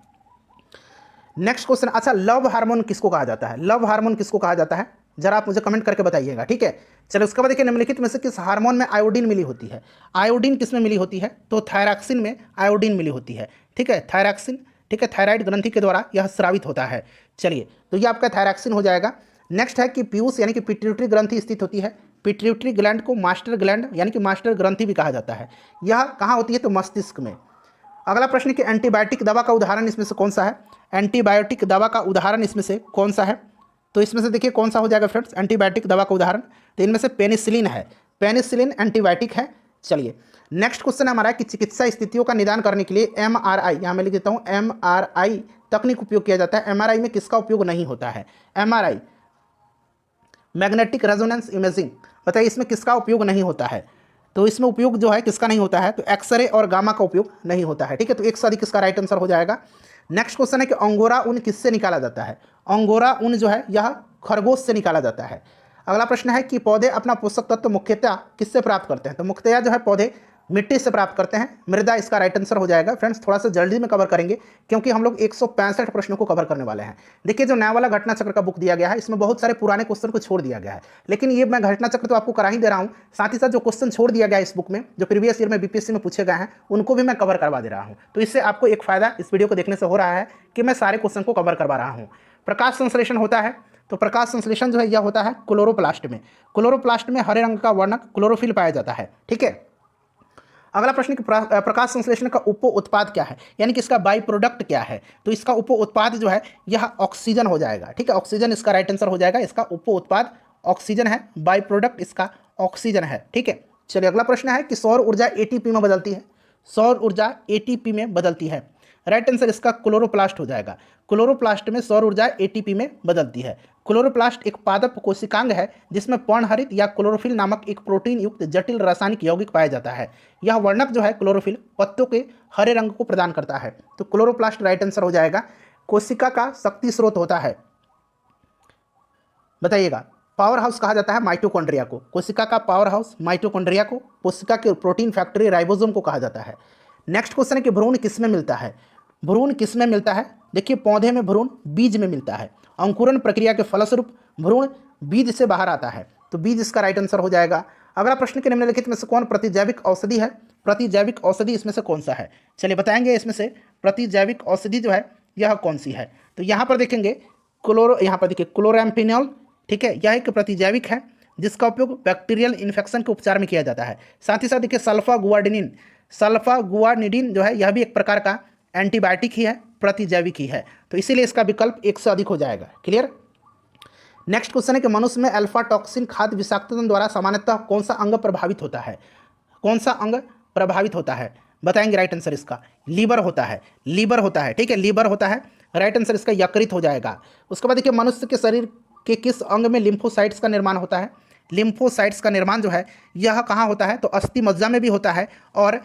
नेक्स्ट क्वेश्चन, अच्छा लव हार्मोन किसको कहा जाता है, लव हार्मोन किसको कहा जाता है, जरा आप मुझे कमेंट करके बताइएगा, ठीक है। चलो, उसके बाद देखिए निम्नलिखित में से किस हार्मोन में आयोडीन मिली होती है। आयोडीन किस में मिली होती है, तो थायरॉक्सिन में आयोडीन मिली होती है, ठीक है, थायरॉक्सिन, ठीक है, थायराइड ग्रंथि के द्वारा यह स्रावित होता है। चलिए, तो ये आपका थायरॉक्सिन हो जाएगा। नेक्स्ट है कि पीयूष यानी कि पिट्यूटरी ग्रंथि स्थित होती है। पिट्यूटरी ग्लैंड को मास्टर ग्लैंड यानी कि मास्टर ग्रंथि भी कहा जाता है। यह कहाँ होती है, तो मस्तिष्क में। अगला प्रश्न कि एंटीबायोटिक दवा का उदाहरण इसमें से कौन सा है, एंटीबायोटिक दवा का उदाहरण इसमें से कौन सा है, तो इसमें से देखिए कौन सा हो जाएगा फ्रेंड्स एंटीबायोटिक दवा का उदाहरण, तो इनमें से पेनिसिलिन है, पेनिसिलिन एंटीबायोटिक है। चलिए नेक्स्ट क्वेश्चन हमारा कि चिकित्सा स्थितियों का निदान करने के लिए एमआरआई, यहाँ मैं लिख देता हूँ एमआरआई तकनीक उपयोग किया जाता है। एमआरआई में किसका उपयोग नहीं होता है? एमआरआई मैग्नेटिक रेजोनेंस इमेजिंग, बताइए इसमें किसका उपयोग नहीं होता है? तो इसमें उपयोग जो है किसका नहीं होता है? तो एक्सरे और गामा का उपयोग नहीं होता है। ठीक है, तो एक से अधिक किसका राइट आंसर हो जाएगा। नेक्स्ट क्वेश्चन है कि अंगोरा ऊन किससे निकाला जाता है? अंगोरा ऊन जो है यह खरगोश से निकाला जाता है। अगला प्रश्न है कि पौधे अपना पोषक तत्व मुख्यतः किससे प्राप्त करते हैं? तो मुख्यतः जो है पौधे मिट्टी से प्राप्त करते हैं, मृदा इसका राइट आंसर हो जाएगा। फ्रेंड्स थोड़ा सा जल्दी में कवर करेंगे क्योंकि हम लोग 165 प्रश्नों को कवर करने वाले हैं। देखिए जो नया वाला घटना चक्र का बुक दिया गया है इसमें बहुत सारे पुराने क्वेश्चन को छोड़ दिया गया है, लेकिन ये मैं घटना चक्र तो आपको करा ही दे रहा हूँ, साथ ही साथ जो क्वेश्चन छोड़ दिया गया है इस बुक में, जो प्रीवियस ईयर में बीपीएससी में पूछे गए हैं, उनको भी मैं कवर करवा दे रहा हूँ। तो इससे आपको एक फायदा इस वीडियो को देखने से हो रहा है कि मैं सारे क्वेश्चन को कवर करवा रहा हूँ। प्रकाश संश्लेषण होता है, तो प्रकाश संश्लेषण जो है यह होता है क्लोरोप्लास्ट में। क्लोरोप्लास्ट में हरे रंग का वर्णक क्लोरोफिल पाया जाता है। ठीक है, अगला प्रश्न कि प्रकाश संश्लेषण का उप उत्पाद क्या है, यानी कि इसका बाई प्रोडक्ट क्या है? तो इसका उप उत्पाद जो है यह ऑक्सीजन हो जाएगा। ठीक है, ऑक्सीजन इसका राइट आंसर हो जाएगा। इसका उप उत्पाद ऑक्सीजन है, बाई प्रोडक्ट इसका ऑक्सीजन है। ठीक है, चलिए अगला प्रश्न है कि सौर ऊर्जा एटीपी में बदलती है। सौर ऊर्जा एटीपी में बदलती है, राइट आंसर इसका क्लोरोप्लास्ट हो जाएगा। क्लोरोप्लास्ट में सौर ऊर्जा एटीपी में बदलती है। क्लोरोप्लास्ट एक पादप कोशिकांग है जिसमें पर्णहरित या क्लोरोफिल नामक एक प्रोटीन युक्त जटिल रासायनिक यौगिक पाया जाता है। यह वर्णक जो है क्लोरोफिल पत्तों के हरे रंग को प्रदान करता है। तो क्लोरोप्लास्ट राइट आंसर हो जाएगा। कोशिका का शक्ति स्रोत होता है, बताइएगा। पावर हाउस कहा जाता है माइटोकॉन्ड्रिया को। कोशिका का पावर हाउस माइटोकॉन्ड्रिया को, कोशिका के प्रोटीन फैक्ट्री राइबोसोम को कहा जाता है। नेक्स्ट क्वेश्चन है कि भ्रूण किस में मिलता है? भ्रूण किस में मिलता है? देखिए पौधे में भ्रूण बीज में मिलता है। अंकुरण प्रक्रिया के फलस्वरूप भ्रूण बीज से बाहर आता है, तो बीज इसका राइट आंसर हो जाएगा। अगला प्रश्न के निम्नलिखित में से कौन प्रतिजैविक औषधि है? प्रतिजैविक औषधि इसमें से कौन सा है? चलिए बताएंगे इसमें से प्रतिजैविक औषधि जो है यह कौन सी है। तो यहाँ पर देखेंगे यहाँ पर देखिए क्लोराम्फेनिल। ठीक है, यह एक प्रतिजैविक है जिसका उपयोग बैक्टीरियल इन्फेक्शन के उपचार में किया जाता है। साथ ही साथ देखिए सल्फागुआनिडीन, सल्फागुआनिडीन जो है यह भी एक प्रकार का एंटीबायोटिक ही है, प्रतिजैविक ही है, तो इसीलिए इसका विकल्प 1 से अधिक हो जाएगा। क्लियर। नेक्स्ट क्वेश्चन है कि मनुष्य में अल्फा टॉक्सिन खाद्य विषाक्तता द्वारा सामान्यतः कौन सा अंग प्रभावित होता है? कौन सा अंग प्रभावित होता है? बताएंगे राइट आंसर इसका लीवर होता है। लीवर होता है, ठीक है, लीवर होता है। राइट आंसर इसका यकृत हो जाएगा। उसके बाद देखिए मनुष्य के शरीर के किस अंग में लिम्फोसाइट्स का निर्माण होता है? लिम्फोसाइट्स का निर्माण जो है यह कहाँ होता है? तो अस्थि मज्जा में भी होता है और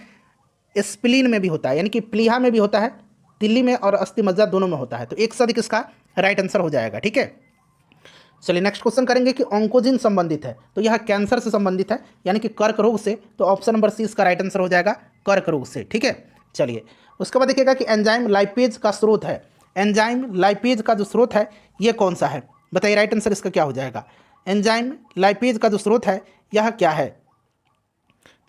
स्प्लीन में भी होता है, यानी कि प्लीहा में भी होता है, तिल्ली में और अस्थि मज्जा दोनों में होता है। तो एक से अधिक इसका राइट आंसर हो जाएगा। ठीक है, चलिए नेक्स्ट क्वेश्चन करेंगे कि ऑन्कोजिन संबंधित है, तो यह कैंसर से संबंधित है, यानी कि कर्क रोग से। तो ऑप्शन नंबर सी इसका राइट आंसर हो जाएगा, कर्क रोग से। ठीक है, चलिए उसके बाद देखिएगा कि एंजाइम लाइपेज का स्रोत है। एंजाइम लाइपेज का जो स्रोत है ये कौन सा है? बताइए राइट आंसर इसका क्या हो जाएगा। एंजाइम लाइपेज का जो स्रोत है यह क्या है?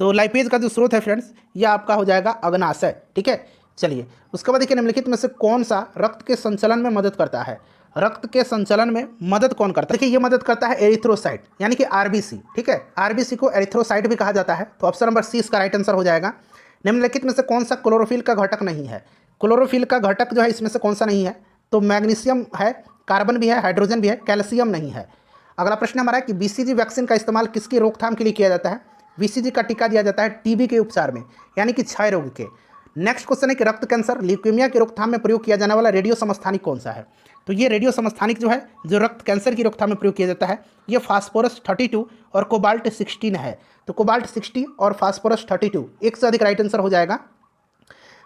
तो लाइपेज का जो स्रोत है फ्रेंड्स यह आपका हो जाएगा अग्नाशय। ठीक है, चलिए उसके बाद देखिए निम्नलिखित में से कौन सा रक्त के संचलन में मदद करता है? रक्त के संचलन में मदद कौन करता है? देखिए ये मदद करता है एरिथ्रोसाइट, यानी कि आरबीसी। ठीक है, आरबीसी को एरिथ्रोसाइट भी कहा जाता है। तो ऑप्शन नंबर सी इसका राइट आंसर हो जाएगा। निम्नलिखित में से कौन सा क्लोरोफिल का घटक नहीं है? क्लोरोफिल का घटक जो है इसमें से कौन सा नहीं है? तो मैग्नीशियम है, कार्बन भी है, हाइड्रोजन भी है, कैल्शियम नहीं है। अगला प्रश्न हमारा है कि बीसीजी वैक्सीन का इस्तेमाल किसकी रोकथाम के लिए किया जाता है? बीसीजी का टीका दिया जाता है टीबी के उपचार में, यानी कि क्षय रोग के। नेक्स्ट क्वेश्चन है कि रक्त कैंसर ल्यूकेमिया की रोकथाम में प्रयोग किया जाने वाला रेडियो समस्थानिक कौन सा है? तो ये रेडियो समस्थानिक जो है जो रक्त कैंसर की रोकथाम में प्रयोग किया जाता है ये फास्फोरस 32 और कोबाल्ट 16 है। तो कोबाल्ट 60 और फास्फोरस 32, एक से अधिक राइट आंसर हो जाएगा।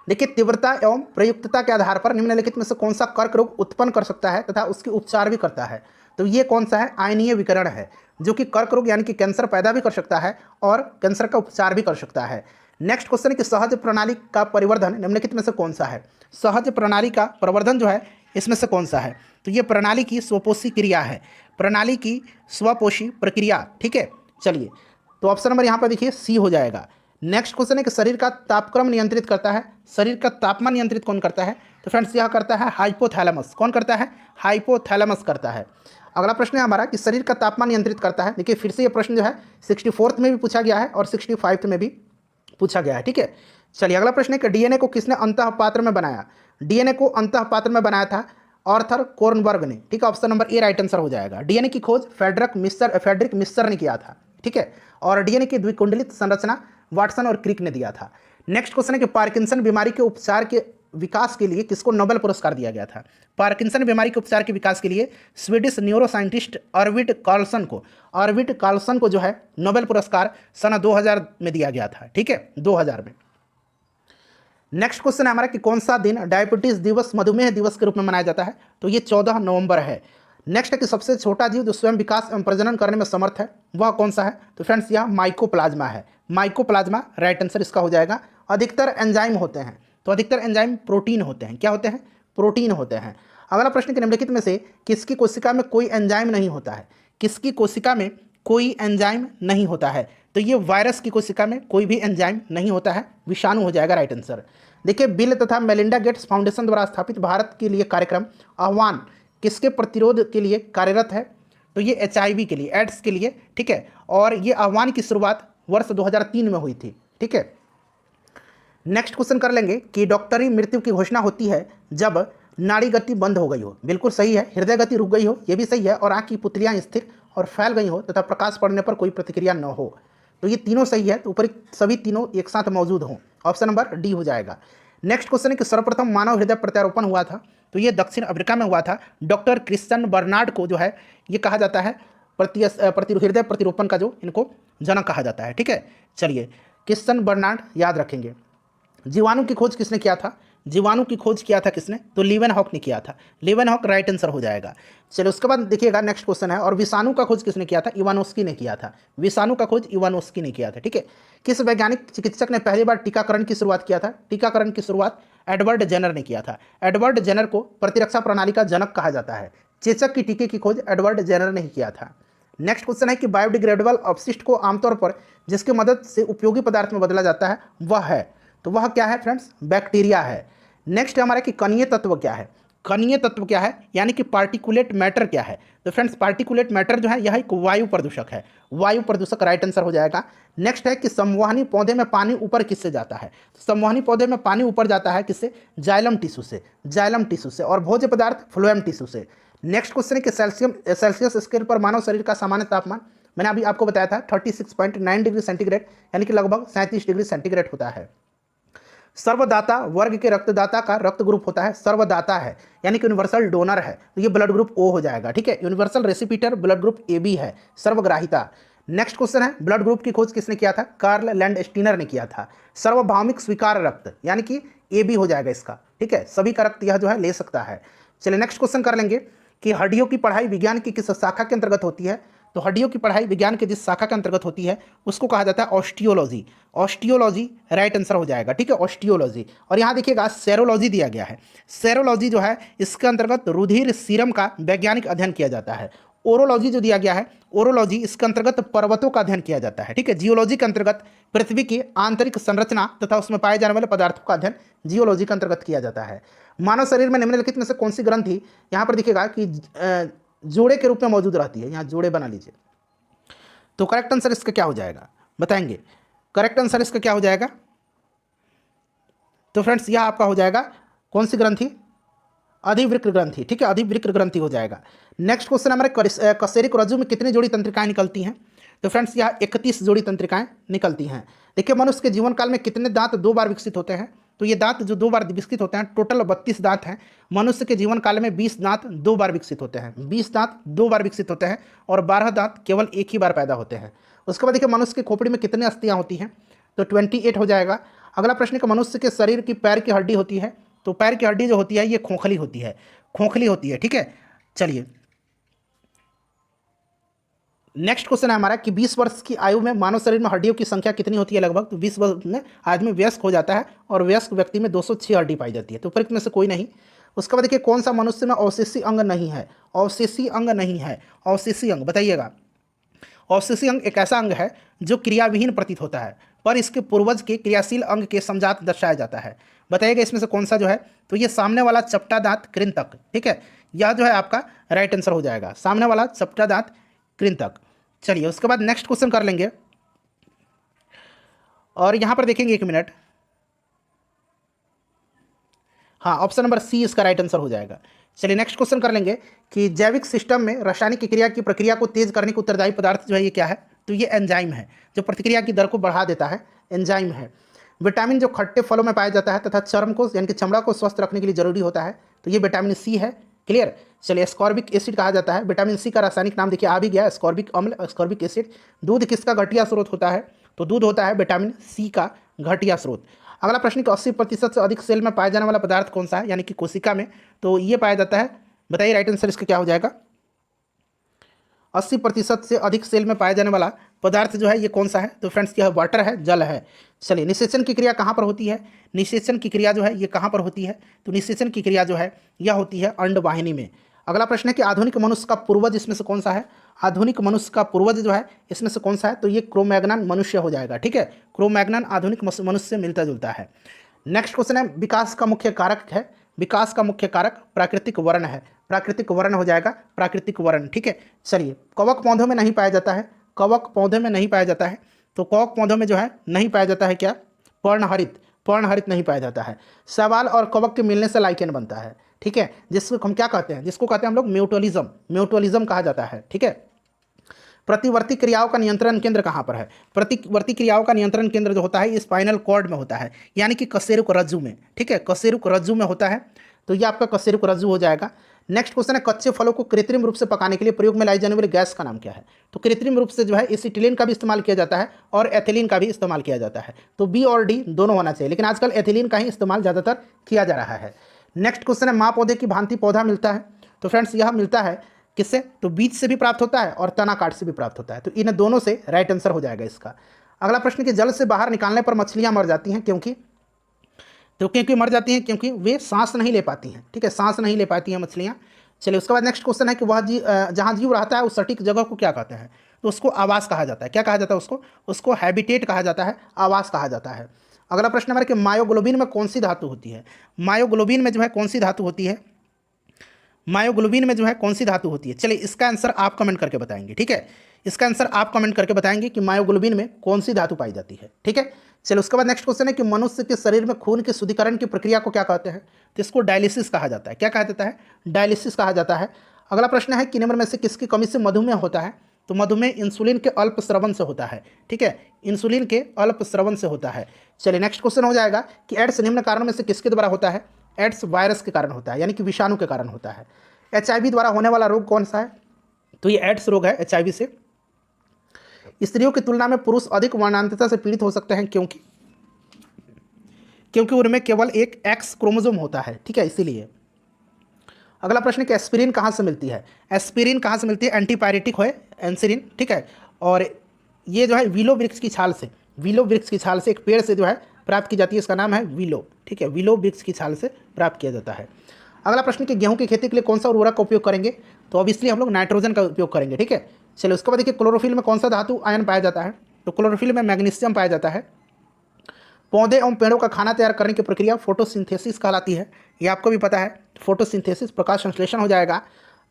देखिए तीव्रता एवं प्रयुक्तता के आधार पर निम्नलिखित में से कौन सा कर्क रोग उत्पन्न कर सकता है तथा उसकी उपचार भी करता है? तो ये कौन सा है? आयनीय विकिरण है, जो कि कर्क रोग यानी कि कैंसर पैदा भी कर सकता है और कैंसर का उपचार भी कर सकता है। नेक्स्ट क्वेश्चन है कि सहज प्रणाली का परिवर्धन निम्नलिखित में से कौन सा है? सहज प्रणाली का प्रवर्धन जो है इसमें से कौन सा है? तो ये प्रणाली की स्वपोषी क्रिया है, प्रणाली की स्वपोषी प्रक्रिया। ठीक है, चलिए तो ऑप्शन नंबर यहाँ पर देखिए सी हो जाएगा। नेक्स्ट क्वेश्चन है कि शरीर का तापक्रम नियंत्रित करता है, शरीर का तापमान नियंत्रित कौन करता है? तो फ्रेंड्स यह करता है हाइपोथैलेमस। कौन करता है? हाइपोथैलेमस करता है। अगला प्रश्न है हमारा कि शरीर का तापमान नियंत्रित करता है। देखिए फिर से ये प्रश्न जो है 64th में भी पूछा गया है और 65th में भी पूछा गया है। ठीक है, चलिए अगला प्रश्न है कि डीएनए को किसने अंतःपात्र में बनाया? डीएनए को अंतःपात्र में बनाया था ऑर्थर कोर्नबर्ग ने, ठीक है, option number A right answer हो जाएगा। डीएनए की खोज फ्रेडरिक मिस्टर ने किया था, ठीक है, और डीएनए की द्विकुंडलित संरचना वाटसन और क्रिक ने दिया था। नेक्स्ट क्वेश्चन है कि पार्किंसन बीमारी के उपचार के विकास के लिए किसको नोबेल पुरस्कार दिया गया था? पार्किंसन बीमारी के उपचार के विकास के लिए स्वीडिश न्यूरो साइंटिस्ट अर्विड कार्लसन को जो है नोबेल पुरस्कार सन 2000 में दिया गया था, ठीक है, 2000 में। नेक्स्ट क्वेश्चन है हमारा कि कौन सा दिन डायबिटीज दिवस, मधुमेह दिवस के रूप में मनाया जाता है? तो ये 14 नवंबर है। नेक्स्ट है कि सबसे छोटा जीव जो स्वयं विकास एवं प्रजनन करने में समर्थ है वह कौन सा है? तो फ्रेंड्स यह माइकोप्लाज्मा है। माइकोप्लाज्मा राइट आंसर इसका हो जाएगा। अधिकतर एंजाइम होते हैं, तो अधिकतर एंजाइम प्रोटीन होते हैं। क्या होते हैं? प्रोटीन होते हैं। अगला प्रश्न कि निम्नलिखित में से किसकी कोशिका में कोई एंजाइम नहीं होता है? किसकी कोशिका में कोई एंजाइम नहीं होता है? तो ये वायरस की कोशिका में कोई भी एंजाइम नहीं होता है, विषाणु हो जाएगा राइट आंसर। देखिए, बिल तथा मेलिंडा गेट्स फाउंडेशन द्वारा स्थापित भारत के लिए कार्यक्रम आह्वान किसके प्रतिरोध के लिए कार्यरत है? तो ये HIV के लिए, एड्स के लिए, ठीक है, और ये आह्वान की शुरुआत वर्ष 2003 में हुई थी, ठीक है। नेक्स्ट क्वेश्चन कर लेंगे कि डॉक्टरी मृत्यु की घोषणा होती है जब नाड़ी गति बंद हो गई हो। बिल्कुल सही है। हृदय गति रुक गई हो, ये भी सही है, और आँख की पुतलियाँ स्थिर और फैल गई हो तथा प्रकाश पड़ने पर कोई प्रतिक्रिया न हो। तो ये तीनों सही है, तो ऊपर सभी तीनों एक साथ मौजूद हों। ऑप्शन नंबर डी हो जाएगा। नेक्स्ट क्वेश्चन है कि सर्वप्रथम मानव हृदय प्रत्यारोपण हुआ था, तो ये दक्षिण अफ्रीका में हुआ था। डॉक्टर क्रिश्चियन बर्नार्ड को जो है ये कहा जाता है हृदय प्रतिरोपण का जो इनको जनक कहा जाता है, ठीक है। चलिए, क्रिश्चियन बर्नार्ड याद रखेंगे। जीवाणु की खोज किसने किया था? जीवाणु की खोज किया था किसने? तो लीवेनहॉक ने किया था। लीवेनहॉक राइट आंसर हो जाएगा। चलिए, उसके बाद देखिएगा नेक्स्ट क्वेश्चन है, और विषाणु का खोज किसने किया था? इवानोस्की ने किया था। विषाणु का खोज इवानोस्की ने किया था, ठीक है। किस वैज्ञानिक चिकित्सक ने पहली बार टीकाकरण की शुरुआत किया था? टीकाकरण की शुरुआत एडवर्ड जेनर ने किया था। एडवर्ड जेनर को प्रतिरक्षा प्रणाली का जनक कहा जाता है। चेचक की टीके की खोज एडवर्ड जेनर ने ही किया था। नेक्स्ट क्वेश्चन है कि बायोडिग्रेडेबल अपशिष्ट को आमतौर पर जिसकी मदद से उपयोगी पदार्थ में बदला जाता है वह है, तो वह क्या है फ्रेंड्स? बैक्टीरिया है। नेक्स्ट हमारा कि कणीय तत्व क्या है? कणीय तत्व क्या है, यानी कि पार्टिकुलेट मैटर क्या है? तो फ्रेंड्स पार्टिकुलेट मैटर जो है यह एक वायु प्रदूषक है। वायु प्रदूषक राइट आंसर हो जाएगा। नेक्स्ट है कि संवहनी पौधे में पानी ऊपर किससे जाता है? तो संवहनी पौधे में पानी ऊपर जाता है किससे? जाइलम टिश्यू से, जाइलम टिश्यू से, और भोज्य पदार्थ फ्लोएम टिश्यू से। नेक्स्ट क्वेश्चन है कि सेल्सियस स्केल पर मानव शरीर का सामान्य तापमान मैंने अभी आपको बताया था 36.9 डिग्री सेंटीग्रेड, यानी कि लगभग 37 डिग्री सेंटीग्रेड होता है। सर्वदाता वर्ग के रक्तदाता का रक्त ग्रुप होता है सर्वदाता है, यानी कि यूनिवर्सल डोनर है, तो ये ब्लड ग्रुप O हो जाएगा, ठीक है। यूनिवर्सल रेसिपिटर ब्लड ग्रुप AB है, सर्वग्राहिता। नेक्स्ट क्वेश्चन है ब्लड ग्रुप की खोज किसने किया था? कार्ल लैंडस्टीनर ने किया था। सार्वभौमिक स्वीकार रक्त, यानी कि AB हो जाएगा इसका, ठीक है, सभी का रक्त यह जो है ले सकता है। चलिए नेक्स्ट क्वेश्चन कर लेंगे कि हड्डियों की पढ़ाई विज्ञान की किस शाखा के अंतर्गत होती है? तो हड्डियों की पढ़ाई विज्ञान के जिस शाखा के अंतर्गत होती है उसको कहा जाता है ऑस्टियोलॉजी। ऑस्टियोलॉजी राइट आंसर हो जाएगा, ठीक है, ऑस्टियोलॉजी। और यहाँ देखिएगा सेरोलॉजी दिया गया है। सेरोलॉजी जो है इसके अंतर्गत रुधिर सीरम का वैज्ञानिक अध्ययन किया जाता है। ओरोलॉजी जो दिया गया है, ओरोलॉजी इसके अंतर्गत पर्वतों का अध्ययन किया जाता है, ठीक है। जियोलॉजी के अंतर्गत पृथ्वी की आंतरिक संरचना तथा उसमें पाए जाने वाले पदार्थों का अध्ययन जियोलॉजी के अंतर्गत किया जाता है। मानव शरीर में निम्नलिखित में से कौन सी ग्रंथि यहाँ पर दिखेगा कि जोड़े के रूप में मौजूद रहती है? यहाँ जोड़े बना लीजिए। तो करेक्ट आंसर इसका क्या हो जाएगा बताएंगे? करेक्ट आंसर इसका क्या हो जाएगा? तो फ्रेंड्स यह आपका हो जाएगा कौन सी ग्रंथि? अधिवृक्क ग्रंथि, ठीक है, अधिवृक्क ग्रंथि हो जाएगा। नेक्स्ट क्वेश्चन हमारे कशेरुक रज्जु में कितनी जोड़ी तंत्रिकाएं निकलती हैं? तो फ्रेंड्स यह 31 जोड़ी तंत्रिकाएं निकलती हैं। देखिए, मनुष्य के जीवन काल में कितने दांत 2 बार विकसित होते हैं? तो ये दांत जो 2 बार विकसित होते हैं, टोटल 32 दांत हैं। मनुष्य के जीवन काल में 20 दांत 2 बार विकसित होते हैं, 20 दांत 2 बार विकसित होते हैं, और 12 दांत केवल एक ही बार पैदा होते हैं। उसके बाद देखिए, मनुष्य की खोपड़ी में कितनी अस्थियाँ होती हैं? तो 28 हो जाएगा। अगला प्रश्न का मनुष्य के शरीर की पैर की हड्डी होती है, तो पैर की हड्डी जो होती है ये खोखली होती है, खोखली होती है, ठीक है। चलिए नेक्स्ट क्वेश्चन है हमारा कि 20 वर्ष की आयु में मानव शरीर में हड्डियों की संख्या कितनी होती है? लगभग तो 20 वर्ष में आदमी वयस्क हो जाता है, और वयस्क व्यक्ति में 206 हड्डी पाई जाती है, तो उपरोक्त में से कोई नहीं। उसके बाद देखिए, कौन सा मनुष्य में अवशेषी अंग नहीं है? अवशेषी अंग नहीं है, अवशेषी अंग बताइएगा। अवशेषी अंग एक ऐसा अंग है जो क्रियाविहीन प्रतीत होता है, पर इसके पूर्वज के क्रियाशील अंग के समजात दर्शाया जाता है। बताइएगा इसमें से कौन सा जो है? तो ये सामने वाला चपटा दांत कृंतक, ठीक है, यह जो है आपका राइट आंसर हो जाएगा, सामने वाला चपटा दांत कृंतक। चलिए उसके बाद नेक्स्ट क्वेश्चन कर लेंगे, और यहां पर देखेंगे 1 मिनट। हाँ, ऑप्शन नंबर सी इसका राइट आंसर हो जाएगा। चलिए नेक्स्ट क्वेश्चन कर लेंगे कि जैविक सिस्टम में रासायनिक क्रिया की प्रक्रिया को तेज करने के उत्तरदायी पदार्थ जो है ये क्या है, तो ये एंजाइम है, जो प्रतिक्रिया की दर को बढ़ा देता है, एंजाइम है। विटामिन जो खट्टे फलों में पाया जाता है तथा चर्म को यानी कि चमड़ा को स्वस्थ रखने के लिए जरूरी होता है, तो ये विटामिन सी है। क्लियर। चलिए एस्कॉर्बिक एसिड कहा जाता है, विटामिन सी का रासायनिक नाम देखिए आ भी गया, एस्कॉर्बिक अम्ल, एस्कॉर्बिक एसिड। दूध किसका घटिया स्रोत होता है, तो दूध होता है विटामिन सी का घटिया स्रोत। अगला प्रश्न कि 80% से अधिक सेल में पाया जाने वाला पदार्थ कौन सा है, यानी कि कोशिका में, तो ये पाया जाता है। बताइए राइट आंसर इसका क्या हो जाएगा। 80% से अधिक सेल में पाया जाने वाला पदार्थ जो है ये कौन सा है, तो फ्रेंड्स यह वाटर है, जल है। चलिए निषेचन की क्रिया कहाँ पर होती है, निषेचन की क्रिया जो है ये कहाँ पर होती है, तो निषेचन की क्रिया जो है यह होती है अंडवाहिनी में। अगला प्रश्न है कि आधुनिक मनुष्य का पूर्वज इसमें से कौन सा है, आधुनिक मनुष्य का पूर्वज जो है इसमें से कौन सा है, तो ये क्रोमैग्नन मनुष्य हो जाएगा। ठीक है, क्रोमैग्नन आधुनिक मनुष्य से मिलता जुलता है। नेक्स्ट क्वेश्चन है विकास का मुख्य कारक है, विकास का मुख्य कारक प्राकृतिक वर्ण है, प्राकृतिक वर्ण हो जाएगा, प्राकृतिक वर्ण। ठीक है। चलिए कवक पौधों में नहीं पाया जाता है, कवक पौधे में नहीं पाया जाता है, तो कवक पौधों में जो है नहीं पाया जाता है क्या, पर्णहरित, पर्णहरित नहीं पाया जाता है। शैवाल और कवक के मिलने से लाइकेन बनता है। ठीक है, जिसको हम क्या कहते हैं, जिसको कहते हैं हम लोग म्यूटुअलिज्म, म्यूटुअलिज्म कहा जाता है। ठीक है। प्रतिवर्ती क्रियाओं का नियंत्रण केंद्र कहाँ पर है, प्रतिवर्ती क्रियाओं का नियंत्रण केंद्र जो होता है स्पाइनल कॉर्ड में होता है, यानी कि कशेरुक रज्जु में। ठीक है, कशेरुक रज्जु में होता है, तो ये आपका कशेरुक रज्जु हो जाएगा। नेक्स्ट क्वेश्चन है कच्चे फलों को कृत्रिम रूप से पकाने के लिए प्रयोग में लाई जाने वाली गैस का नाम क्या है, तो कृत्रिम रूप से जो है एसिटिलीन का भी इस्तेमाल किया जाता है और एथिलीन का भी इस्तेमाल किया जाता है, तो बी और डी दोनों होना चाहिए, लेकिन आजकल एथिलीन का ही इस्तेमाल ज़्यादातर किया जा रहा है। नेक्स्ट क्वेश्चन है माँ पौधे की भांति पौधा मिलता है, तो फ्रेंड्स यह मिलता है किससे, तो बीज से भी प्राप्त होता है और तना काट से भी प्राप्त होता है, तो इन दोनों से राइट आंसर हो जाएगा इसका। अगला प्रश्न कि जल से बाहर निकालने पर मछलियाँ मर जाती हैं क्योंकि, तो क्योंकि मर जाती हैं क्योंकि वे सांस नहीं ले पाती हैं। ठीक है, सांस नहीं ले पाती हैं मछलियाँ। चलिए उसके बाद नेक्स्ट क्वेश्चन है कि वह जहाँ जीव रहता है उस सटीक जगह को क्या कहते हैं, तो उसको आवास कहा जाता है। क्या कहा जाता है उसको, उसको हैबिटेट कहा जाता है, आवास कहा जाता है। अगला प्रश्न हमारे कि मायोग्लोबिन में कौन सी धातु होती है, मायोग्लोबिन में जो है कौन सी धातु होती है, मायोग्लोबिन में जो है कौन सी धातु होती है। चलिए इसका आंसर आप कमेंट करके बताएंगे। ठीक है, इसका आंसर आप कमेंट करके बताएंगे कि मायोग्लोबिन में कौन सी धातु पाई जाती है। ठीक है। चलिए उसके बाद नेक्स्ट क्वेश्चन है कि मनुष्य के शरीर में खून के शुद्धिकरण की प्रक्रिया को क्या कहते हैं, तो इसको डायलिसिस कहा जाता है। क्या कहा जाता है, डायलिसिस कहा जाता है। अगला प्रश्न है कि निम्न में से किसकी कमी से मधुमेह होता है, तो मधुमेह इंसुलिन के अल्प स्रवन से होता है। ठीक है, इंसुलिन के अल्प स्रवन से होता है। चलिए नेक्स्ट क्वेश्चन हो जाएगा कि एड्स निम्न कारणों में से किसके द्वारा होता है, एड्स वायरस के कारण होता है, यानी कि विषाणु के कारण होता है। HIV द्वारा होने वाला रोग कौन सा है, तो ये एड्स रोग है HIV से। स्त्रियों की तुलना में पुरुष अधिक वर्णांतता से पीड़ित हो सकते हैं क्योंकि उनमें केवल एक X क्रोमोसोम होता है। ठीक है, इसीलिए। अगला प्रश्न कि एस्पिरिन कहाँ से मिलती है, एस्पिरिन कहाँ से मिलती है, एंटीपायरेटिक है एंसिरिन। ठीक है, और ये जो है विलो वृक्ष की छाल से, विलो वृक्ष की छाल से एक पेड़ से जो है प्राप्त की जाती है, इसका नाम है विलो। ठीक है, विलो वृक्ष की छाल से प्राप्त किया जाता है। अगला प्रश्न कि गेहूं की खेती के लिए कौन सा उर्वरक का उपयोग करेंगे, तो ऑब्वियसली हम लोग नाइट्रोजन का उपयोग करेंगे। ठीक है। चलिए उसके बाद देखिए क्लोरोफिल में कौन सा धातु आयन पाया जाता है, तो क्लोरोफिल में मैग्नीशियम पाया जाता है। पौधे एवं पेड़ों का खाना तैयार करने की प्रक्रिया फोटोसिंथेसिस कहलाती है, ये आपको भी पता है। फोटोसिंथेसिस प्रकाश संश्लेषण हो जाएगा।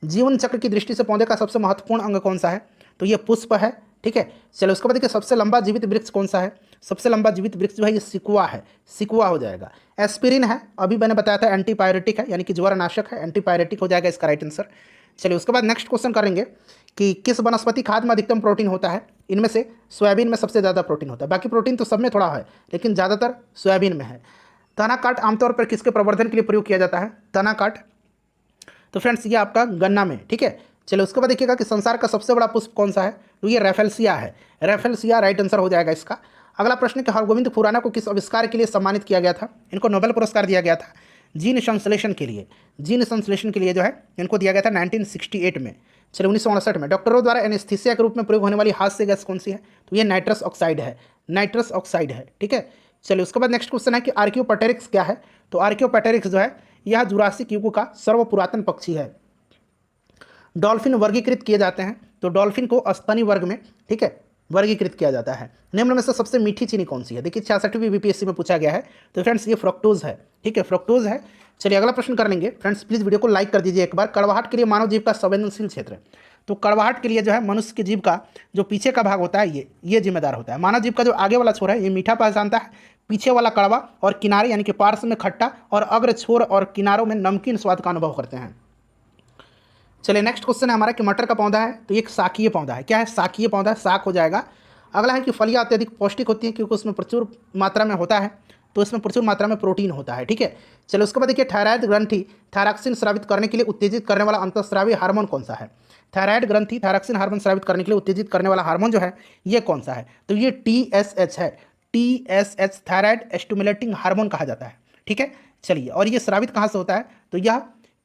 जीवन चक्र की दृष्टि से पौधे का सबसे महत्वपूर्ण अंग कौन सा है, तो ये पुष्प है। ठीक है। चलो उसके बाद देखिए सबसे लंबा जीवित वृक्ष कौन सा है, सबसे लंबा जीवित वृक्ष जो है ये सिकुआ है, सिकुआ हो जाएगा। एस्पिरिन है, अभी मैंने बताया था एंटीपायरेटिक है, यानी कि ज्वरनाशक है, एंटीपायरेटिक हो जाएगा इसका राइट आंसर। चलिए उसके बाद नेक्स्ट क्वेश्चन करेंगे कि किस वनस्पति खाद्य में अधिकतम प्रोटीन होता है, इनमें से सोयाबीन में सबसे ज़्यादा प्रोटीन होता है, बाकी प्रोटीन तो सब में थोड़ा है लेकिन ज़्यादातर सोयाबीन में है। तना काट आमतौर पर किसके प्रवर्धन के लिए प्रयोग किया जाता है, तना काट, तो फ्रेंड्स ये आपका गन्ना में। ठीक है। चलो उसके बाद देखिएगा कि संसार का सबसे बड़ा पुष्प कौन सा है, तो ये रेफेलसिया है, रेफेलसिया राइट आंसर हो जाएगा इसका। अगला प्रश्न कि हरगोविंद खुराना को किस आविष्कार के लिए सम्मानित किया गया था, इनको नोबेल पुरस्कार दिया गया था जीन संश्लेषण के लिए, जीन संश्लेषण के लिए जो है इनको दिया गया था 1968 में। चलिए 1959 में डॉक्टरों द्वारा एनेस्थीसिया के रूप में प्रयोग होने वाली हास्य गैस कौन सी है, तो ये नाइट्रस ऑक्साइड है, नाइट्रस ऑक्साइड है। ठीक है। चलिए उसके बाद नेक्स्ट क्वेश्चन है कि आर्कियोपेटेरिक्स क्या है, तो आर्कियोपेटेरिक्स जो है यह जुरासिक युग का सर्वपुरातन पक्षी है। डॉल्फिन वर्गीकृत किए जाते हैं, तो डॉल्फिन को स्तनी वर्ग में, ठीक है, वर्गीकृत किया जाता है। निम्न में से सबसे मीठी चीनी कौन सी है, देखिए 66वीं बीपीएससी में पूछा गया है, तो फ्रेंड्स ये फ्रक्टोज है। ठीक है, फ्रक्टोज है। चलिए अगला प्रश्न कर लेंगे। फ्रेंड्स प्लीज़ वीडियो को लाइक कर दीजिए एक बार। कड़वाहट के लिए मानव जीव का संवेदनशील क्षेत्र है, तो कड़वाहट के लिए जो है मनुष्य के जीव का जो पीछे का भाग होता है ये जिम्मेदार होता है। मानव जीव का जो आगे वाला छोर है ये मीठा पहचानता है, पीछे वाला कड़वा और किनारे यानी कि पार्श्व में खट्टा और अग्र छोर और किनारों में नमकीन स्वाद का अनुभव करते हैं। चलिए नेक्स्ट क्वेश्चन है हमारा कि मटर का पौधा है तो ये एक शाकीय पौधा है। क्या है? शाकीय पौधा, शाक हो जाएगा। अगला है कि फलियां अत्यधिक पौष्टिक होती हैं क्योंकि उसमें प्रचुर मात्रा में होता है, तो इसमें प्रचुर मात्रा में प्रोटीन होता है। ठीक है, चलो उसके बाद देखिए थायराइड ग्रंथि थायरॉक्सिन स्रावित करने के लिए उत्तेजित करने वाला अंतःस्रावी हार्मोन कौन सा है? थायराइड ग्रंथि थायरॉक्सिन हार्मोन स्रावित करने के लिए उत्तेजित करने वाला हार्मोन जो है ये कौन सा है? तो ये TSH है। TSH थायराइड स्टिमुलेटिंग हार्मोन कहा जाता है। ठीक है, चलिए, और ये स्रावित कहाँ से होता है? तो यह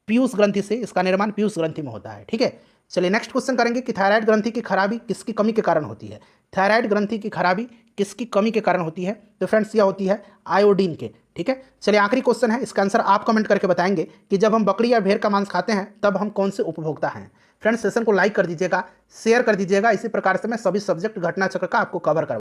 पीयूष ग्रंथि से, इसका निर्माण पीयूष ग्रंथि में होता है। ठीक है, चलिए नेक्स्ट क्वेश्चन करेंगे कि थायराइड ग्रंथि की खराबी किसकी कमी के कारण होती है? थायराइड ग्रंथि की खराबी किसकी कमी के कारण होती है? तो फ्रेंड्स यह होती है आयोडीन के। ठीक है, चलिए आखिरी क्वेश्चन है, इसका आंसर आप कमेंट करके बताएंगे कि जब हम बकरी या भेड़ का मांस खाते हैं तब हम कौन से उपभोक्ता हैं? फ्रेंड्स सेशन को लाइक कर दीजिएगा, शेयर कर दीजिएगा। इसी प्रकार से मैं सभी सब्जेक्ट घटना चक्र का आपको कवर कर